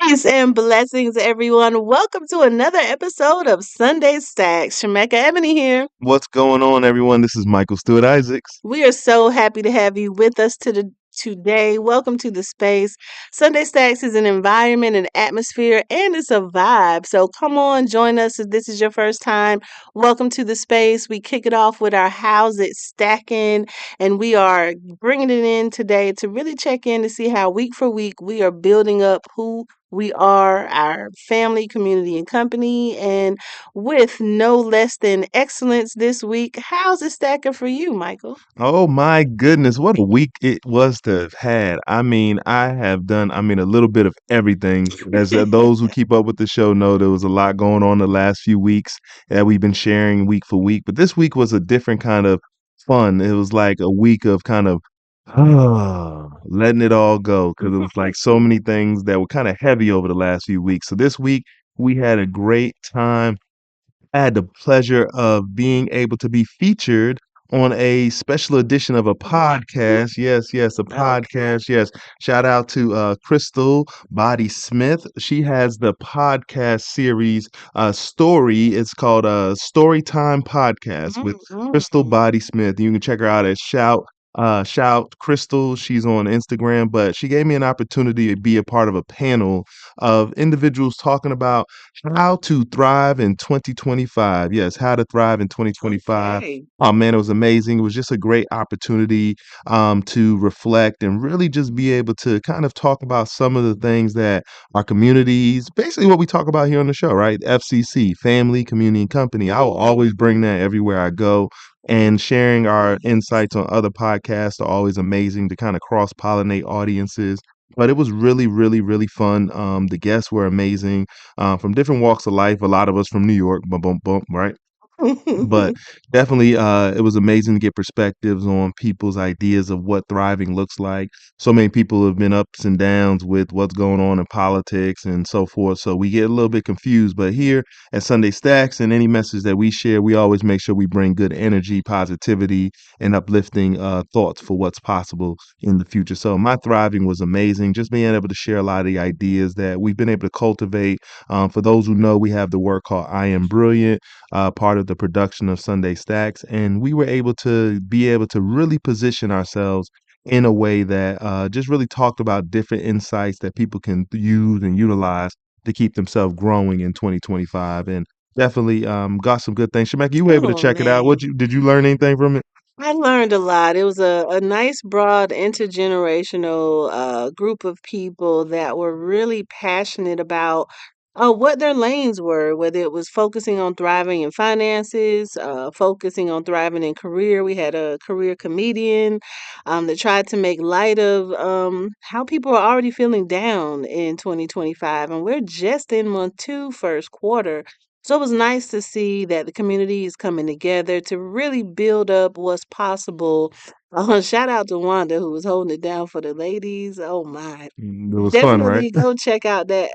Peace and blessings, everyone. Welcome to another episode of Sunday Stacks. Shemekka Ebony here. What's going on, everyone? This is Michael Stewart-Isaacs. We are so happy to have you with us today. Welcome to the space. Sunday Stacks is an environment, an atmosphere, and it's a vibe. So come on, join us if this is your first time. Welcome to the space. We kick it off with our How's It Stacking, and we are bringing it in today to really check in to see how week for week we are building up who we are, our family, community, and company. And with no less than excellence this week, how's it stacking for you, Michael? Oh my goodness, what a week it was to have had. I have done, a little bit of everything. As those who keep up with the show know, there was a lot going on the last few weeks that we've been sharing week for week. But this week was a different kind of fun. It was like a week of kind of letting it all go because it was like so many things that were kind of heavy over the last few weeks. So this week we had a great time. I had the pleasure of being able to be featured on a special edition of a podcast. Yes, yes, a Okay. podcast. Yes. Shout out to Crystal Bodie Smith. She has the podcast series Story. It's called Storytime Podcast with Crystal Mm-mm. Bodie Smith. You can check her out at Shout Crystal. She's on Instagram, but she gave me an opportunity to be a part of a panel of individuals talking about how to thrive in 2025. Yes, how to thrive in 2025. Okay. Oh man, it was amazing. It was just a great opportunity to reflect and really just be able to kind of talk about some of the things that our communities, basically what we talk about here on the show, right? FCC, family, community, and company. I will always bring that everywhere I go. And sharing our insights on other podcasts are always amazing to kind of cross pollinate audiences. But it was really, really, really fun. The guests were amazing from different walks of life. A lot of us from New York, boom, boom, boom, right? But definitely, it was amazing to get perspectives on people's ideas of what thriving looks like. So many people have been ups and downs with what's going on in politics and so forth. So we get a little bit confused. But here at Sunday Stacks and any message that we share, we always make sure we bring good energy, positivity, and uplifting thoughts for what's possible in the future. So my thriving was amazing. Just being able to share a lot of the ideas that we've been able to cultivate. For those who know, we have the work called I Am Brilliant, part of the production of Sunday Stacks, and we were able to really position ourselves in a way that just really talked about different insights that people can use and utilize to keep themselves growing in 2025. And definitely got some good things. Shemekka, you were able to Oh check it out. man. Did you learn anything from it? I learned a lot. It was a nice, broad, intergenerational group of people that were really passionate about what their lanes were, whether it was focusing on thriving in finances, focusing on thriving in career. We had a career comedian that tried to make light of how people are already feeling down in 2025. And we're just in month two, first quarter. So it was nice to see that the community is coming together to really build up what's possible. Shout out to Wanda who was holding it down for the ladies. Oh my. It was fun, right? Definitely go check out that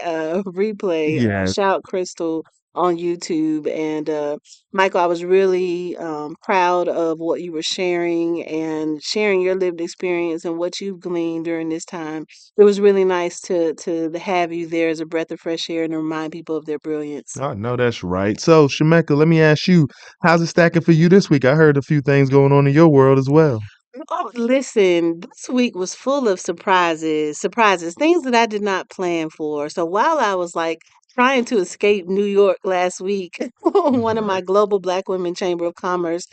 replay. Yeah. Shout Crystal on YouTube. And Michael, I was really proud of what you were sharing and sharing your lived experience and what you've gleaned during this time. It was really nice to have you there as a breath of fresh air and to remind people of their brilliance. Oh, no, that's right. So, Shemekka, let me ask you, how's it stacking for you this week? I heard a few things going on in your world as well. Oh, listen, this week was full of surprises, things that I did not plan for. So while I was like trying to escape New York last week, one of my Right. global Black Women Chamber of Commerce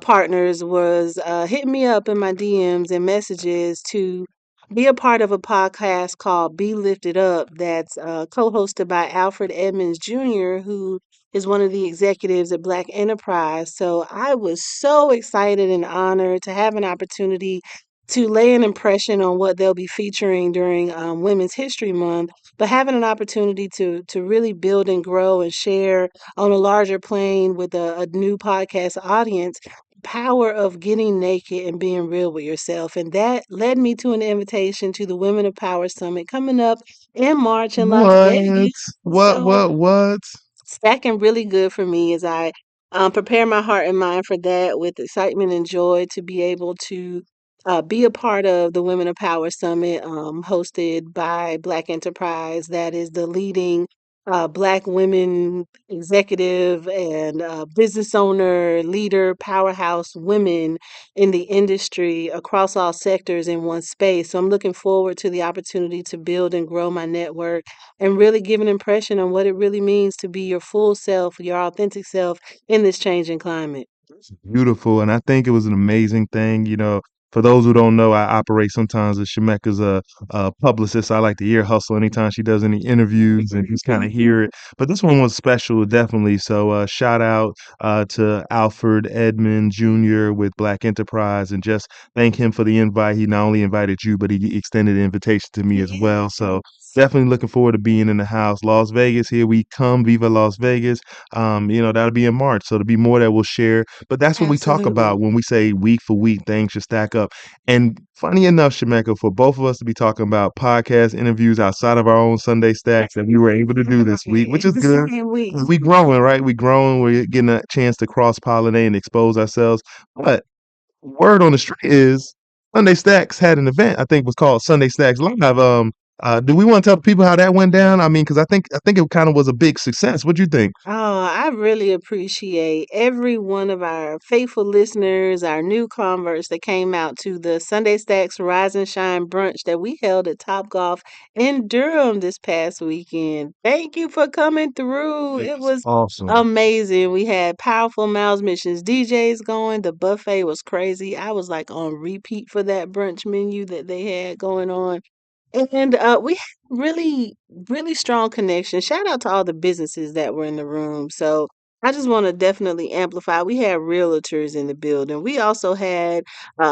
partners was hitting me up in my DMs and messages to be a part of a podcast called Be Lifted Up that's co-hosted by Alfred Edmonds Jr., who is one of the executives at Black Enterprise. So I was so excited and honored to have an opportunity to lay an impression on what they'll be featuring during Women's History Month, but having an opportunity to really build and grow and share on a larger plane with a new podcast audience, power of getting naked and being real with yourself. And that led me to an invitation to the Women of Power Summit coming up in March in Las What? Vegas. What? So What? What? stacking really good for me as I prepare my heart and mind for that with excitement and joy to be able to be a part of the Women of Power Summit hosted by Black Enterprise. That is the leading Black women executive and business owner, leader, powerhouse women in the industry across all sectors in one space. So I'm looking forward to the opportunity to build and grow my network and really give an impression on what it really means to be your full self, your authentic self in this changing climate. Beautiful, and I think it was an amazing thing. For those who don't know, I operate sometimes as Shemekka's a publicist. I like to ear hustle anytime she does any interviews and just kind of hear it. But this one was special, definitely. So shout out to Alfred Edmond Jr. with Black Enterprise, and just thank him for the invite. He not only invited you, but he extended the invitation to me as well. So definitely looking forward to being in the house. Las Vegas, here we come. Viva Las Vegas. That'll be in March. So there'll be more that we'll share, but that's what we talk Absolutely. about when we say week for week things should stack up. And funny enough, Shemekka, for both of us to be talking about podcast interviews outside of our own Sunday stacks that we were able to do this week, which is The good. same week. We growing, right? We growing. We're getting a chance to cross pollinate and expose ourselves. But word on the street is Sunday Stacks had an event. I think was called Sunday Stacks Live. Do we want to tell people how that went down? I mean, because I think it kind of was a big success. What do you think? Oh, I really appreciate every one of our faithful listeners, our new converts that came out to the Sunday Stacks Rise and Shine brunch that we held at Top Golf in Durham this past weekend. Thank you for coming through. It It was was awesome. amazing. We had powerful Miles Missions DJs going. The buffet was crazy. I was like on repeat for that brunch menu that they had going on. And we had really, really strong connection. Shout out to all the businesses that were in the room. So I just want to definitely amplify. We had realtors in the building. We also had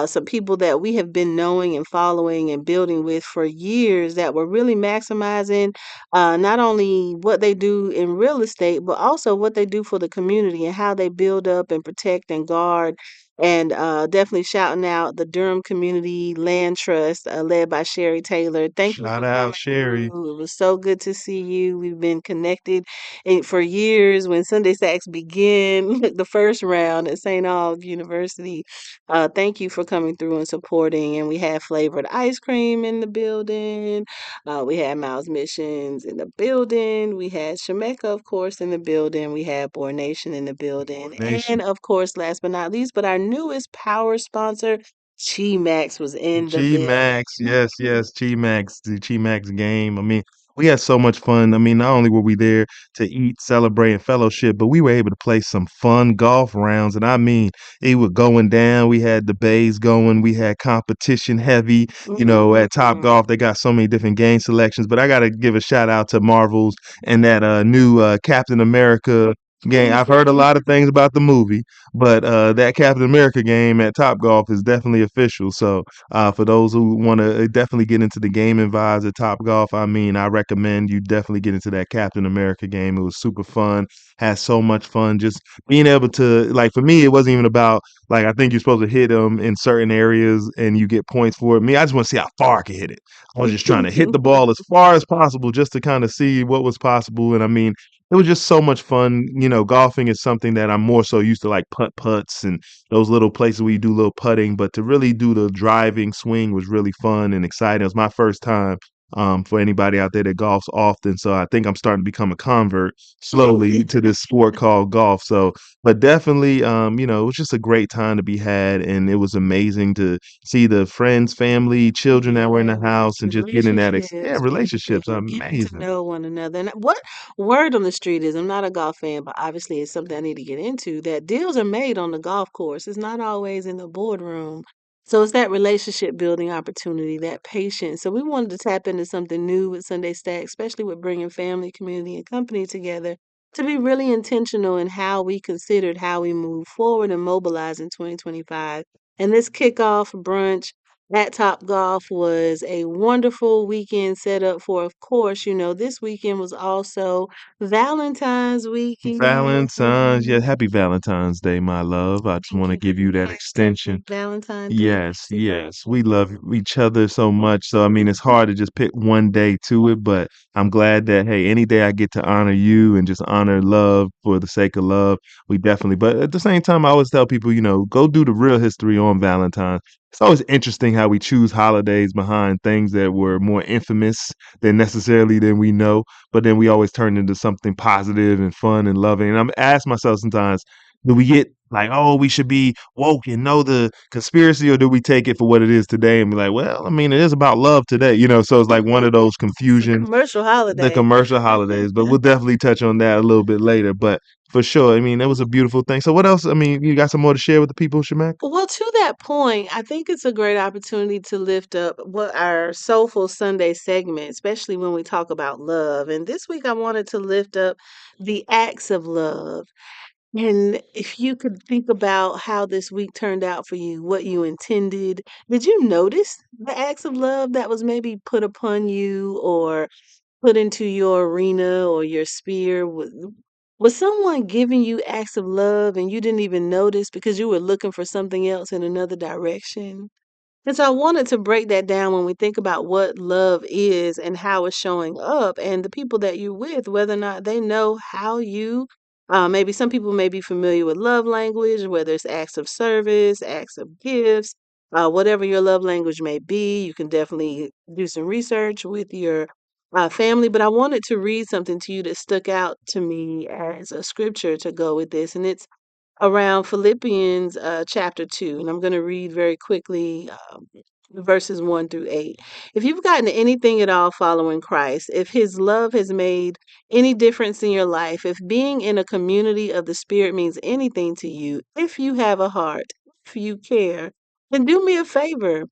some people that we have been knowing and following and building with for years that were really maximizing not only what they do in real estate, but also what they do for the community and how they build up and protect and guard and definitely shouting out the Durham Community Land Trust, led by Sherry Taylor. Thank you Shout for out coming Sherry. through. It was so good to see you. We've been connected for years. When Sunday Sacks began, the first round at St. Aug University. Thank you for coming through and supporting. And we had flavored ice cream in the building. We had Miles Missions in the building. We had Shemekka, of course, in the building. We had Boar Nation in the building. And Nation. of course, last but not least, but our newest power sponsor, Chi Max, was in the G building. Max, yes, yes, G Max, the G Max game. I mean, we had so much fun. I mean, not only were we there to eat, celebrate, and fellowship, but we were able to play some fun golf rounds. And I mean, it was going down. We had the bays going. We had competition heavy. At Top Mm. Golf, they got so many different game selections. But I got to give a shout out to Marvels and that new Captain America game. I've heard a lot of things about the movie, but that Captain America game at Top Golf is definitely official. So for those who want to definitely get into the gaming vibes at Top Golf, I mean, I recommend you definitely get into that Captain America game. It was super fun. Had so much fun just being able to, like, for me, it wasn't even about, like, I think you're supposed to hit them in certain areas and you get points for it. Me, I just want to see how far I can hit it. I was just trying to hit the ball as far as possible just to kind of see what was possible. And I mean, it was just so much fun. Golfing is something that I'm more so used to, like putt putts and those little places where you do little putting, but to really do the driving swing was really fun and exciting. It was my first time for anybody out there that golfs often. So I think I'm starting to become a convert slowly to this sport called golf. So, but definitely, it was just a great time to be had. And it was amazing to see the friends, family, children that were in the Yes, house and just getting that, yeah, relationships are getting to amazing. know one another. And what word on the street is, I'm not a golf fan, but obviously it's something I need to get into, that deals are made on the golf course. It's not always in the boardroom. So it's that relationship building opportunity, that patience. So we wanted to tap into something new with Sunday Stack, especially with bringing family, community, and company together to be really intentional in how we considered how we move forward and mobilize in 2025. And this kickoff brunch at Top Golf was a wonderful weekend set up for, of course, this weekend was also Valentine's weekend. Valentine's, yeah, happy Valentine's Day, my love. I just Thank want to you. give you that Happy extension. Valentine's Day. Yes, yes. We love each other so much. So, I mean, it's hard to just pick one day to it, but I'm glad that, hey, any day I get to honor you and just honor love for the sake of love, we definitely. But at the same time, I always tell people, go do the real history on Valentine's. It's always interesting how we choose holidays behind things that were more infamous than necessarily than we know, but then we always turn into something positive and fun and loving. And I'm asking myself sometimes, do we get like, oh, we should be woke and know the conspiracy, or do we take it for what it is today and be like, well, I mean, it is about love today, so it's like one of those It's a confusions, commercial the holiday. commercial holidays, but we'll definitely touch on that a little bit later. But for sure, I mean, that was a beautiful thing. So what else? I mean, you got some more to share with the people, Shemek? Well, to that point, I think it's a great opportunity to lift up what our Soulful Sunday segment, especially when we talk about love. And this week, I wanted to lift up the acts of love. And if you could think about how this week turned out for you, what you intended, did you notice the acts of love that was maybe put upon you or put into your arena or your sphere? Was someone giving you acts of love and you didn't even notice because you were looking for something else in another direction? And so I wanted to break that down when we think about what love is and how it's showing up, and the people that you're with, whether or not they know how you. Maybe some people may be familiar with love language, whether it's acts of service, acts of gifts, whatever your love language may be. You can definitely do some research with your family. But I wanted to read something to you that stuck out to me as a scripture to go with this, and it's around Philippians chapter 2. And I'm going to read very quickly verses 1 through 8. If you've gotten anything at all following Christ, if his love has made any difference in your life, if being in a community of the Spirit means anything to you, if you have a heart, if you care, then do me a favor.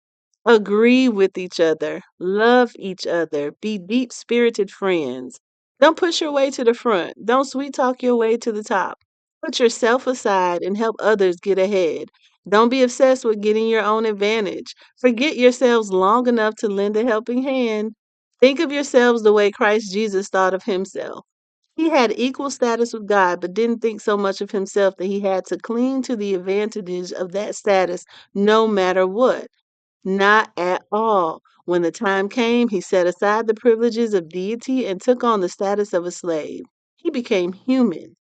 Agree with each other, love each other, be deep spirited friends. Don't push your way to the front. Don't sweet talk your way to the top. Put yourself aside and help others get ahead. Don't be obsessed with getting your own advantage. Forget yourselves long enough to lend a helping hand. Think of yourselves the way Christ Jesus thought of himself. He had equal status with God, but didn't think so much of himself that he had to cling to the advantages of that status no matter what. Not at all. When the time came, he set aside the privileges of deity and took on the status of a slave. He became human.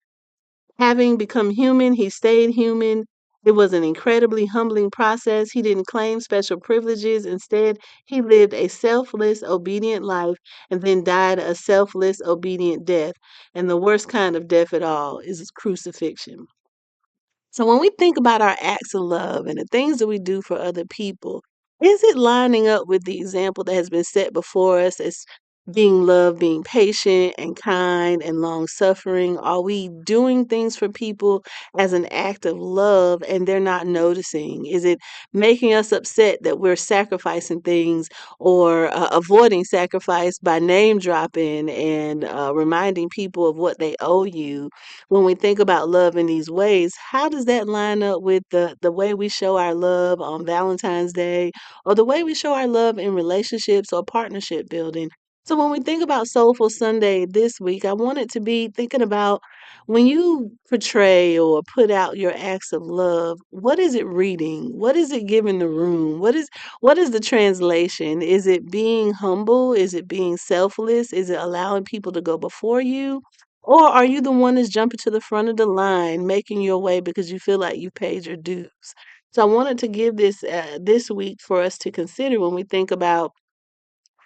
Having become human, he stayed human. It was an incredibly humbling process. He didn't claim special privileges. Instead, he lived a selfless, obedient life and then died a selfless, obedient death. And the worst kind of death at all is crucifixion. So when we think about our acts of love and the things that we do for other people, is it lining up with the example that has been set before us as being love, being patient and kind and long suffering? Are we doing things for people as an act of love and they're not noticing? Is it making us upset that we're sacrificing things or avoiding sacrifice by name dropping and reminding people of what they owe you? When we think about love in these ways, how does that line up with the way we show our love on Valentine's Day or the way we show our love in relationships or partnership building? So when we think about Soulful Sunday this week, I want it to be thinking about when you portray or put out your acts of love, what is it reading? What is it giving the room? What is the translation? Is it being humble? Is it being selfless? Is it allowing people to go before you? Or are you the one that's jumping to the front of the line, making your way because you feel like you paid your dues? So I wanted to give this week for us to consider when we think about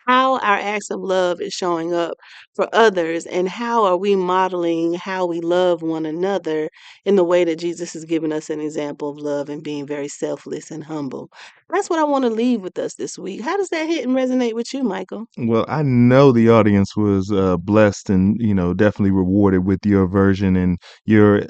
how our acts of love is showing up for others and how are we modeling how we love one another in the way that Jesus has given us an example of love and being very selfless and humble. That's what I want to leave with us this week. How does that hit and resonate with you, Michael? Well, I know the audience was blessed and definitely rewarded with your version and your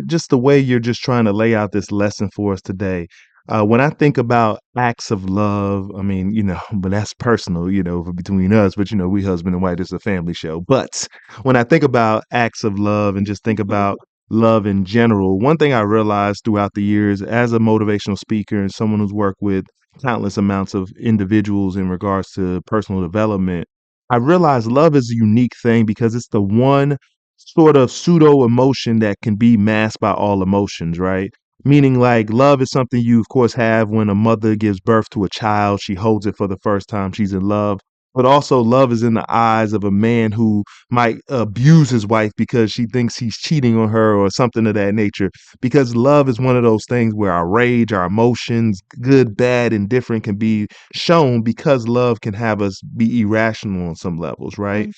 just the way you're just trying to lay out this lesson for us today. When I think about acts of love, I mean, but that's personal, between us. But we husband and wife. This is a family show. But when I think about acts of love and just think about love in general, one thing I realized throughout the years as a motivational speaker and someone who's worked with countless amounts of individuals in regards to personal development, I realize love is a unique thing because it's the one sort of pseudo emotion that can be masked by all emotions, right? Meaning, like, love is something you, of course, have when a mother gives birth to a child. She holds it for the first time. She's in love. but also love is in the eyes of a man who might abuse his wife because she thinks he's cheating on her or something of that nature. Because love is one of those things where our rage, our emotions, good, bad, and different, can be shown because love can have us be irrational on some levels, right? Mm.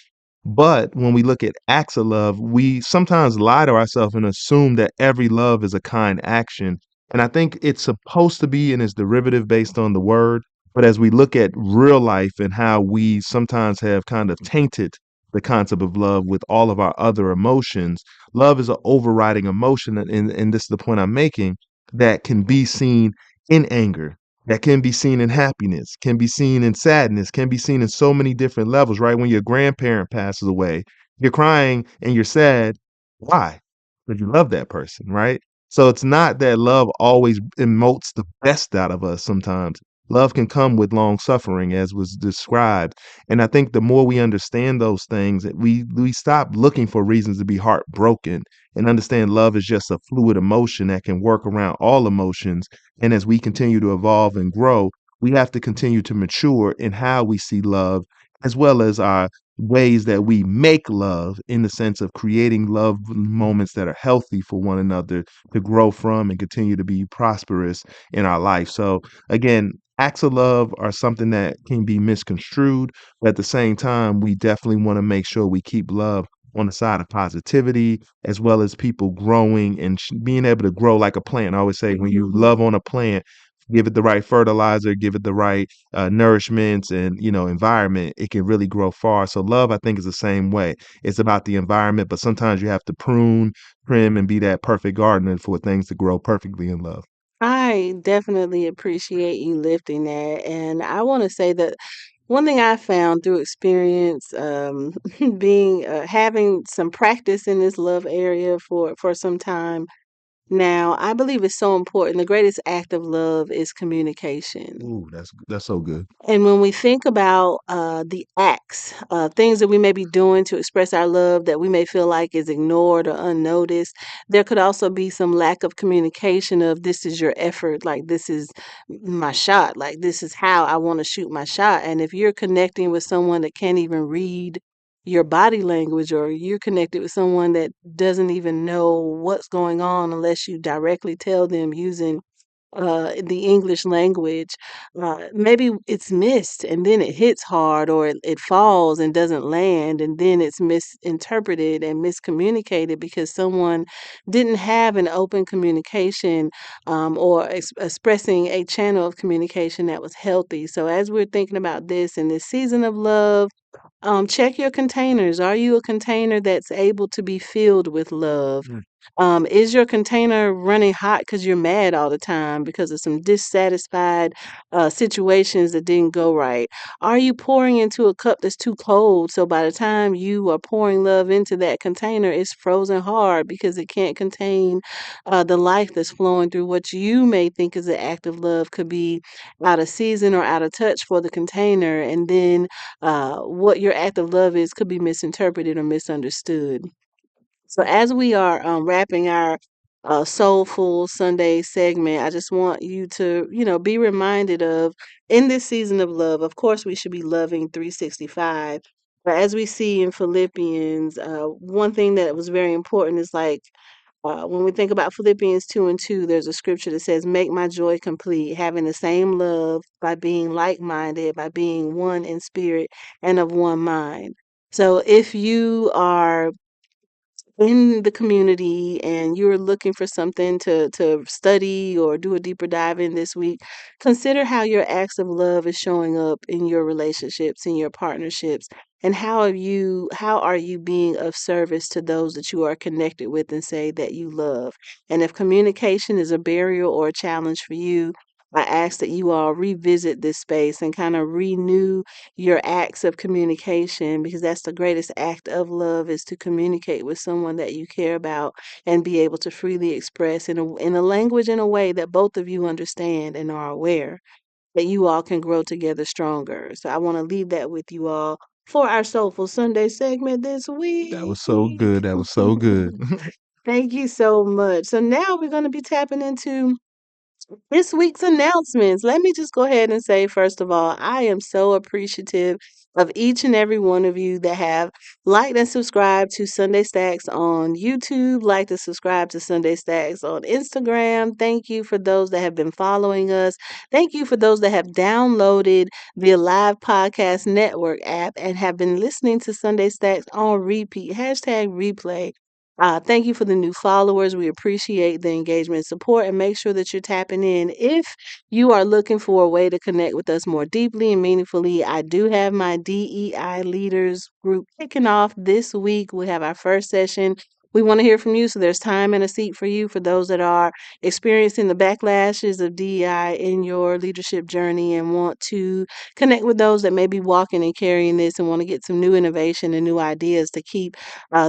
But when we look at acts of love, we sometimes lie to ourselves and assume that every love is a kind action. And I think it's supposed to be in its derivative based on the word. But as we look at real life and how we sometimes have kind of tainted the concept of love with all of our other emotions, love is an overriding emotion. And this is the point I'm making, that can be seen in anger, that can be seen in happiness, can be seen in sadness, can be seen in so many different levels, right? When your grandparent passes away, you're crying and you're sad. Why? Because you love that person, right? So it's not that love always emotes the best out of us sometimes. Love can come with long suffering, as was described. And I think the more we understand those things, that we stop looking for reasons to be heartbroken and understand love is just a fluid emotion that can work around all emotions. And as we continue to evolve and grow, we have to continue to mature in how we see love, as well as our ways that we make love, in the sense of creating love moments that are healthy for one another to grow from and continue to be prosperous in our life. So, again, acts of love are something that can be misconstrued, but at the same time, we definitely want to make sure we keep love on the side of positivity, as well as people growing and being able to grow like a plant. I always say, when you love on a plant, give it the right fertilizer, give it the right nourishments and, environment, it can really grow far. So love, I think, is the same way. It's about the environment, but sometimes you have to prune, trim, and be that perfect gardener for things to grow perfectly in love. I definitely appreciate you lifting that. And I want to say that one thing I found through experience, being having some practice in this love area for some time now, I believe it's so important. The greatest act of love is communication. Ooh, that's so good. And when we think about the acts, things that we may be doing to express our love that we may feel like is ignored or unnoticed, there could also be some lack of communication of this is your effort, like this is my shot, like this is how I want to shoot my shot. And if you're connecting with someone that can't even read your body language, or you're connected with someone that doesn't even know what's going on unless you directly tell them using the English language, maybe it's missed and then it hits hard, or it falls and doesn't land, and then it's misinterpreted and miscommunicated because someone didn't have an open communication, or expressing a channel of communication that was healthy. So, as we're thinking about this in this season of love, check your containers. Are you a container that's able to be filled with love? Mm. Is your container running hot because you're mad all the time because of some dissatisfied situations that didn't go right? Are you pouring into a cup that's too cold? So by the time you are pouring love into that container, it's frozen hard because it can't contain the life that's flowing through what you may think is an act of love, could be out of season or out of touch for the container. And then what your act of love is could be misinterpreted or misunderstood. So as we are wrapping our Soulful Sunday segment, I just want you to, be reminded of, in this season of love, of course, we should be loving 365. But as we see in Philippians, one thing that was very important is like, when we think about Philippians 2 and 2, there's a scripture that says, make my joy complete, having the same love, by being like minded, by being one in spirit and of one mind. So if you are in the community and you're looking for something to study or do a deeper dive in this week, consider how your acts of love is showing up in your relationships, in your partnerships, and how are you being of service to those that you are connected with and say that you love. And if communication is a barrier or a challenge for you, I ask that you all revisit this space and kind of renew your acts of communication, because that's the greatest act of love, is to communicate with someone that you care about and be able to freely express in a language, in a way that both of you understand and are aware, that you all can grow together stronger. So I want to leave that with you all for our Soulful Sunday segment this That was week. so good. That was so good. Thank you so much. So now we're going to be tapping into this week's announcements. Let me just go ahead and say, first of all, I am so appreciative of each and every one of you that have liked and subscribed to Sunday Stacks on YouTube, liked and subscribed to Sunday Stacks on Instagram. Thank you for those that have been following us. Thank you for those that have downloaded the Live Podcast Network app and have been listening to Sunday Stacks on repeat. Hashtag replay. Thank you for the new followers. We appreciate the engagement and support, and make sure that you're tapping in. If you are looking for a way to connect with us more deeply and meaningfully, I do have my DEI leaders group kicking off this week. We have our first session. We want to hear from you, so there's time and a seat for you for those that are experiencing the backlashes of DEI in your leadership journey and want to connect with those that may be walking and carrying this and want to get some new innovation and new ideas to keep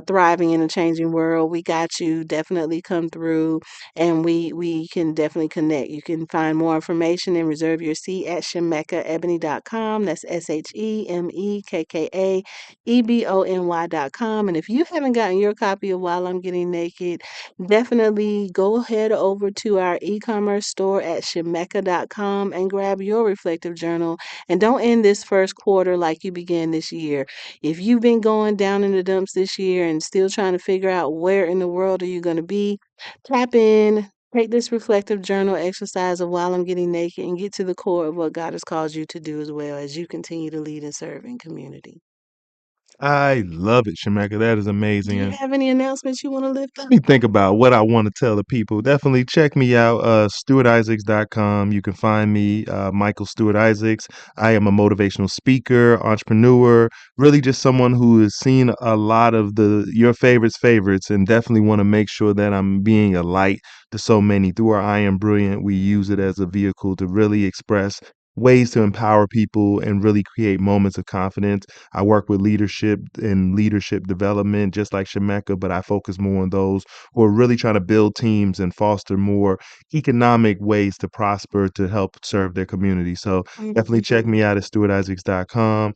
thriving in a changing world. We got you. Definitely come through, and we can definitely connect. You can find more information and reserve your seat at ShemekkaEbony.com. That's ShemekkaEbony.com. And if you haven't gotten your copy of While I'm Getting Naked, definitely go head over to our e-commerce store at Shemekka.com and grab your reflective journal. And don't end this first quarter like you began this year. If you've been going down in the dumps this year and still trying to figure out where in the world are you going to be, tap in, take this reflective journal exercise of While I'm Getting Naked, and get to the core of what God has called you to do as well as you continue to lead and serve in community. I love it, Shemekka. That is Do amazing. you And have any announcements you want to lift let up? me think about what I want to tell the people. Definitely check me out, Stewart-Isaacs.com. You can find me, Michael Stewart-Isaacs. I am a motivational speaker, entrepreneur, really just someone who has seen a lot of your favorites, and definitely want to make sure that I'm being a light to so many. Through our I Am Brilliant, we use it as a vehicle to really express ways to empower people and really create moments of confidence. I work with leadership and leadership development, just like Shemekka, but I focus more on those who are really trying to build teams and foster more economic ways to prosper to help serve their community. So definitely check Mhm. me out at stewartisaacs.com.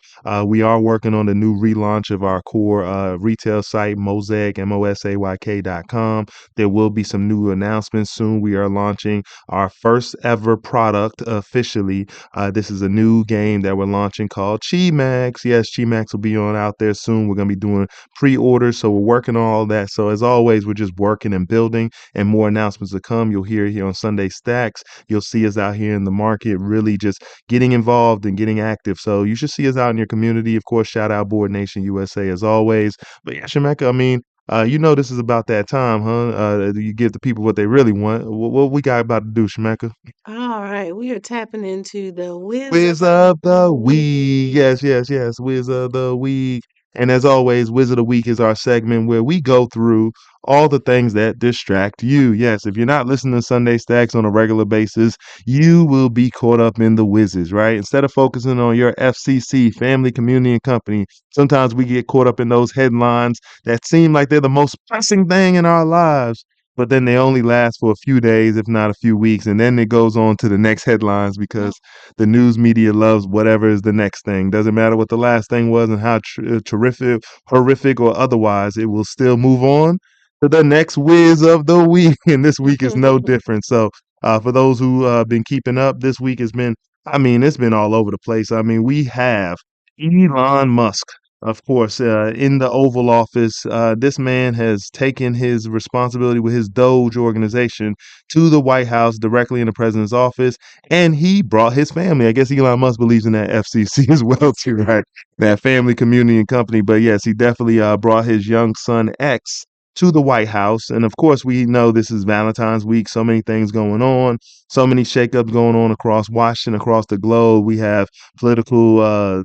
We are working on the new relaunch of our core retail site, Mosaic, MOSAYK.com. There will be some new announcements soon. We are launching our first ever product officially. This is a new game that we're launching called Chi Max. Yes, Chi Max will be on out there soon. We're going to be doing pre-orders, so we're working on all that. So as always, we're just working and building, and more announcements to come. You'll hear it here on Sunday Stacks. You'll see us out here in the market, really just getting involved and getting active. So you should see us out in your community. Of course, shout out Board Nation USA as always. But yeah, Shemekka, I mean, this is about that time, huh? You give the people what they really want. What we got about to do, Shemekka? All right, we are tapping into the whiz Whiz of of the the week. week. Yes, yes, yes. Whiz of the week. And as always, Whiz of the Week is our segment where we go through all the things that distract you. Yes, if you're not listening to Sunday Stacks on a regular basis, you will be caught up in the whizzes, right? Instead of focusing on your FCC, family, community, and company, sometimes we get caught up in those headlines that seem like they're the most pressing thing in our lives. But then they only last for a few days, if not a few weeks, and then it goes on to the next headlines because the news media loves whatever is the next thing. Doesn't matter what the last thing was and how terrific, horrific, or otherwise, it will still move on to the next whiz of the week. And this week is no different. So, for those who been keeping up, this week has been, I mean, it's been all over the place. I mean, we have Elon Musk. Of course, in the Oval Office, this man has taken his responsibility with his Doge organization to the White House directly in the president's office, and he brought his family. I guess Elon Musk believes in that FCC as well too, right? That family, community, and company. But yes, he definitely brought his young son X to the White House, and of course, we know this is Valentine's week. So many things going on, so many shakeups going on across Washington, across the globe. We have political,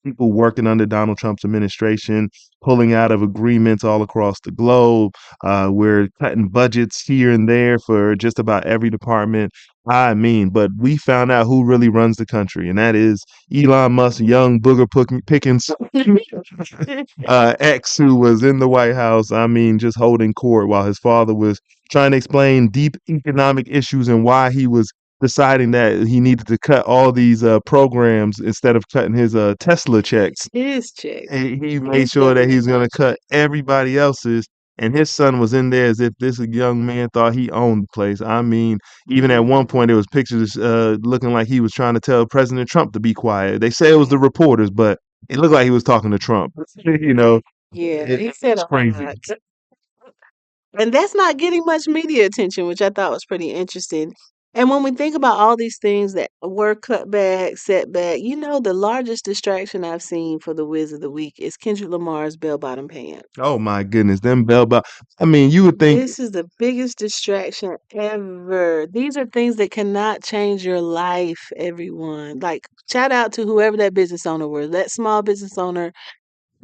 people working under Donald Trump's administration, pulling out of agreements all across the globe. We're cutting budgets here and there for just about every department. I mean, but we found out who really runs the country, and that is Elon Musk, young Pickens, ex, who was in the White House. I mean, just holding court while his father was trying to explain deep economic issues and why he was deciding that he needed to cut all these programs instead of cutting his Tesla checks. His checks. And he made His sure that government he's going to voucher. cut everybody else's. and his son was in there as if this young man thought he owned the place. I mean, even at one point there was pictures looking like he was trying to tell President Trump to be quiet. They say it was the reporters, but it looked like he was talking to Trump. You know, Yeah, he said it's a crazy. lot. And that's not getting much media attention, which I thought was pretty interesting. And when we think about all these things that were cut back, set back, the largest distraction I've seen for the Wiz of the Week is Kendrick Lamar's bell bottom pants. Oh my goodness, them bell bottom. I mean, you would think. This is the biggest distraction ever. These are things that cannot change your life, everyone. Like, shout out to whoever that business owner was, that small business owner,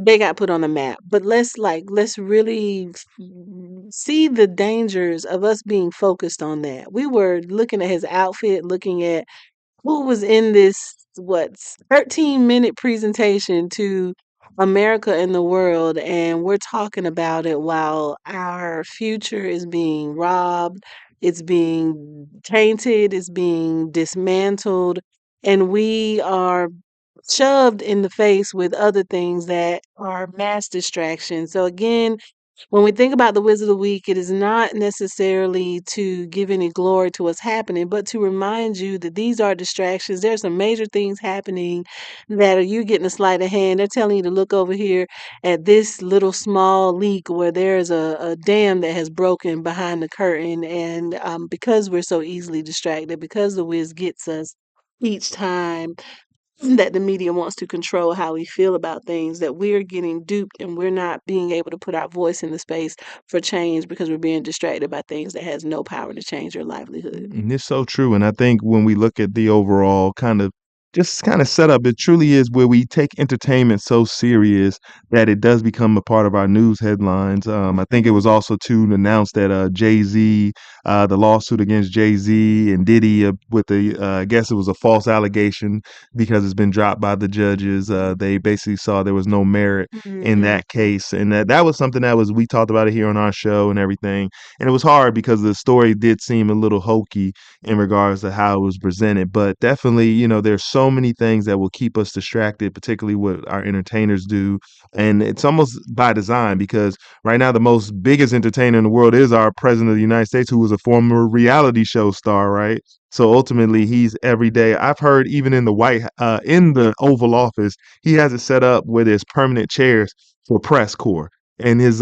they got put on the map. But let's really see the dangers of us being focused on that. We were looking at his outfit, looking at who was in this what 13-minute presentation to America and the world, and we're talking about it while our future is being robbed, it's being tainted, it's being dismantled, and we are shoved in the face with other things that are mass distractions. So again, when we think about the Wizard of the Week, it is not necessarily to give any glory to what's happening, but to remind you that these are distractions. There's some major things happening that are you getting a sleight of hand. They're telling you to look over here at this little small leak where there's a dam that has broken behind the curtain. And because we're so easily distracted, because the Wiz gets us each time that the media wants to control how we feel about things, that we're getting duped and we're not being able to put our voice in the space for change because we're being distracted by things that has no power to change your livelihood. And it's so true. And I think when we look at the overall kind of setup, it truly is where we take entertainment so serious that it does become a part of our news headlines. I think it was also to announce that Jay-Z, the lawsuit against Jay-Z and Diddy with I guess it was a false allegation because it's been dropped by the judges. They basically saw there was no merit in Hmm. that case. And that was something we talked about it here on our show and everything. And it was hard because the story did seem a little hokey in regards to how it was presented. But definitely, there's so many things that will keep us distracted, particularly what our entertainers do. And it's almost by design because right now the most biggest entertainer in the world is our president of the United States, who was a former reality show star, right? So ultimately, he's every day. I've heard even in in the Oval Office, he has it set up where there's permanent chairs for press corps and his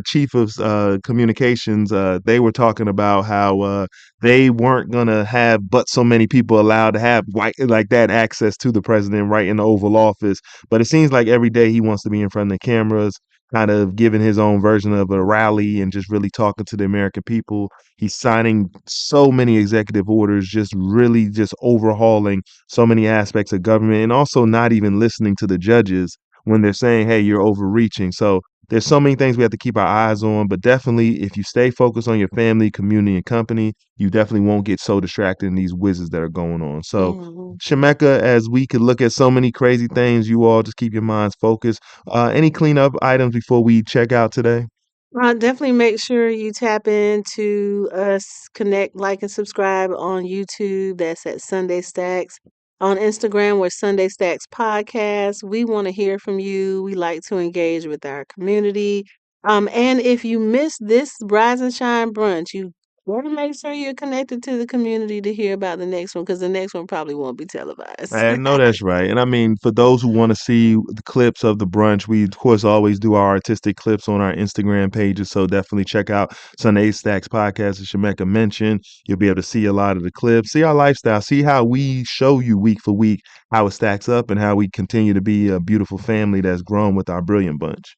chief of communications, they were talking about how they weren't gonna have but so many people allowed to have white like that access to the president right in the Oval Office. But it seems like every day he wants to be in front of the cameras, kind of giving his own version of a rally and just really talking to the American people. He's signing so many executive orders, just really just overhauling so many aspects of government, and also not even listening to the judges when they're saying, hey, you're overreaching. So there's so many things we have to keep our eyes on, but definitely if you stay focused on your family, community, and company, you definitely won't get so distracted in these whizzes that are going on. So, Hmm. Shemekka, as we could look at so many crazy things, you all just keep your minds focused. Any cleanup items before we check out today? Definitely make sure you tap into us, connect, like, and subscribe on YouTube. That's at Sunday Stacks. On Instagram, we're Sunday Stacks Podcast. We want to hear from you. We like to engage with our community. And if you missed this Rise and Shine brunch, you want to make sure you're connected to the community to hear about the next one because the next one probably won't be televised. I know that's right. And I mean, for those who want to see the clips of the brunch, we of course always do our artistic clips on our Instagram pages. So definitely check out Sunday Stacks Podcast, as Shemekka mentioned. You'll be able to see a lot of the clips, see our lifestyle, see how we show you week for week how it stacks up and how we continue to be a beautiful family that's grown with our brilliant bunch.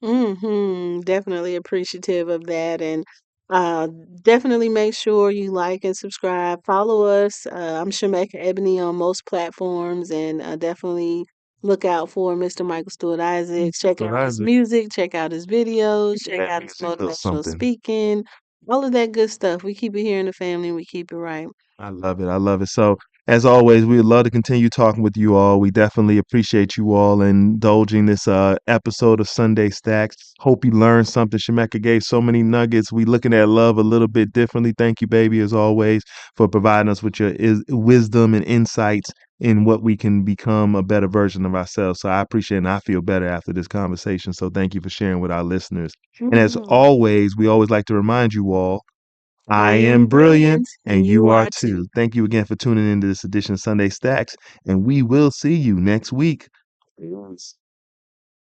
Definitely appreciative of that. And uh, definitely make sure you like and subscribe. Follow us. I'm Shemekka Ebony on most platforms. And definitely look out for Mr. Michael Stewart-Isaacs. Check So out his that's it. music, check out his videos, check That out his music little motivational something. speaking, all of that good stuff. We keep it here in the family and we keep it right. I love it. I love it. So As always, we would love to continue talking with you all. We definitely appreciate you all indulging this episode of Sunday Stacks. Hope you learned something. Shemekka gave so many nuggets. We looking at love a little bit differently. Thank you, baby, as always, for providing us with your wisdom and insights in what we can become a better version of ourselves. So I appreciate and I feel better after this conversation. So thank you for sharing with our listeners. And as Mhm. always, we always like to remind you all, I I am am brilliant brilliant, and and you you are are too. too. Thank you again for tuning into this edition of Sunday Stacks, and we will see you next week. Yes.